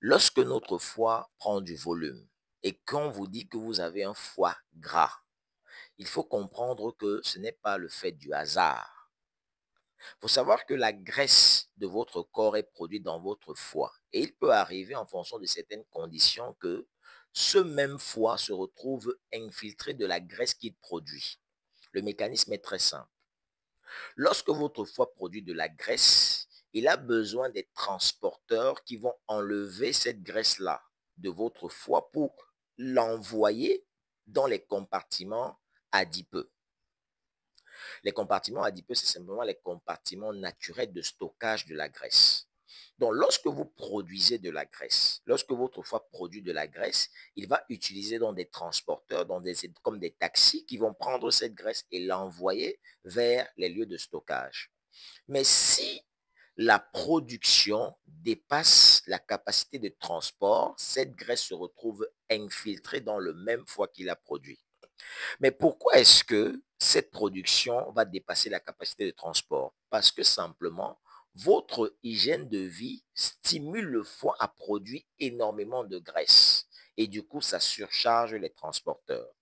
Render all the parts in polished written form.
Lorsque notre foie prend du volume et qu'on vous dit que vous avez un foie gras, il faut comprendre que ce n'est pas le fait du hasard. Il faut savoir que la graisse de votre corps est produite dans votre foie. Et il peut arriver en fonction de certaines conditions que ce même foie se retrouve infiltré de la graisse qu'il produit. Le mécanisme est très simple. Lorsque votre foie produit de la graisse, il a besoin des transporteurs qui vont enlever cette graisse-là de votre foie pour l'envoyer dans les compartiments adipeux. Les compartiments adipeux, c'est simplement les compartiments naturels de stockage de la graisse. Donc, lorsque vous produisez de la graisse, lorsque votre foie produit de la graisse, il va utiliser dans des transporteurs, comme des taxis qui vont prendre cette graisse et l'envoyer vers les lieux de stockage. Mais si la production dépasse la capacité de transport, cette graisse se retrouve infiltrée dans le même foie qui l'a produit. Mais pourquoi est-ce que cette production va dépasser la capacité de transport? Parce que simplement, votre hygiène de vie stimule le foie à produire énormément de graisse. Et du coup, ça surcharge les transporteurs.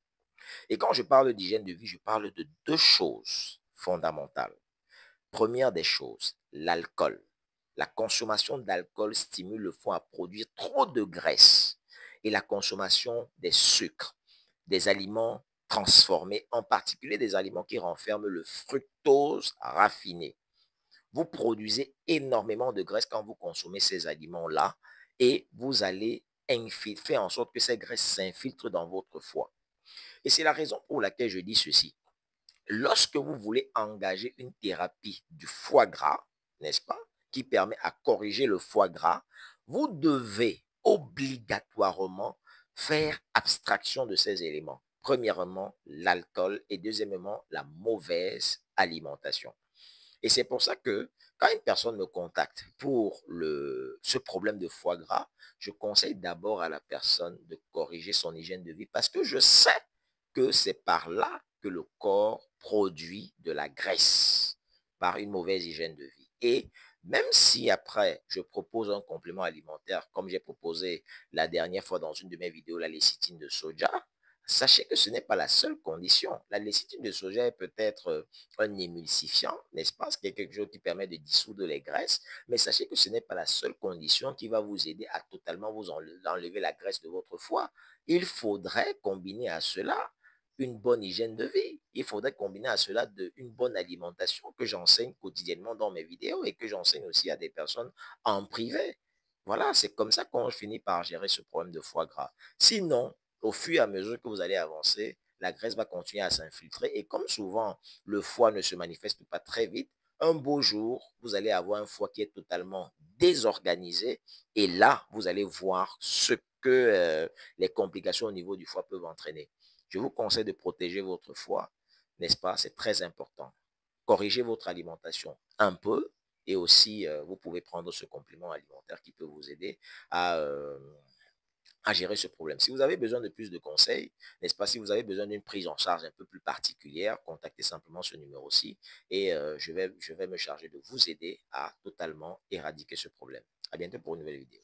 Et quand je parle d'hygiène de vie, je parle de deux choses fondamentales. Première des choses, l'alcool. La consommation d'alcool stimule le foie à produire trop de graisse. Et la consommation des sucres, des aliments transformés, en particulier des aliments qui renferment le fructose raffiné. Vous produisez énormément de graisse quand vous consommez ces aliments-là et vous allez faire en sorte que ces graisses s'infiltrent dans votre foie. Et c'est la raison pour laquelle je dis ceci. Lorsque vous voulez engager une thérapie du foie gras, n'est-ce pas, qui permet à corriger le foie gras, vous devez obligatoirement faire abstraction de ces éléments. Premièrement, l'alcool et deuxièmement, la mauvaise alimentation. Et c'est pour ça que quand une personne me contacte pour ce problème de foie gras, je conseille d'abord à la personne de corriger son hygiène de vie parce que je sais que c'est par là que le corps produit de la graisse, par une mauvaise hygiène de vie. Et même si après, je propose un complément alimentaire, comme j'ai proposé la dernière fois dans une de mes vidéos, la lécithine de soja, sachez que ce n'est pas la seule condition. La lécithine de soja est peut-être un émulsifiant, n'est-ce pas? C'est quelque chose qui permet de dissoudre les graisses, mais sachez que ce n'est pas la seule condition qui va vous aider à totalement vous enlever la graisse de votre foie. Il faudrait combiner à cela une bonne hygiène de vie. Il faudrait combiner à cela une bonne alimentation que j'enseigne quotidiennement dans mes vidéos et que j'enseigne aussi à des personnes en privé. Voilà, c'est comme ça qu'on finit par gérer ce problème de foie gras. Sinon, au fur et à mesure que vous allez avancer, la graisse va continuer à s'infiltrer et comme souvent, le foie ne se manifeste pas très vite, un beau jour, vous allez avoir un foie qui est totalement désorganisé et là, vous allez voir ce que les complications au niveau du foie peuvent entraîner. Je vous conseille de protéger votre foie, n'est-ce pas? C'est très important. Corrigez votre alimentation un peu et aussi, vous pouvez prendre ce complément alimentaire qui peut vous aider à gérer ce problème. Si vous avez besoin de plus de conseils, n'est-ce pas, si vous avez besoin d'une prise en charge un peu plus particulière, contactez simplement ce numéro-ci et je vais me charger de vous aider à totalement éradiquer ce problème. À bientôt pour une nouvelle vidéo.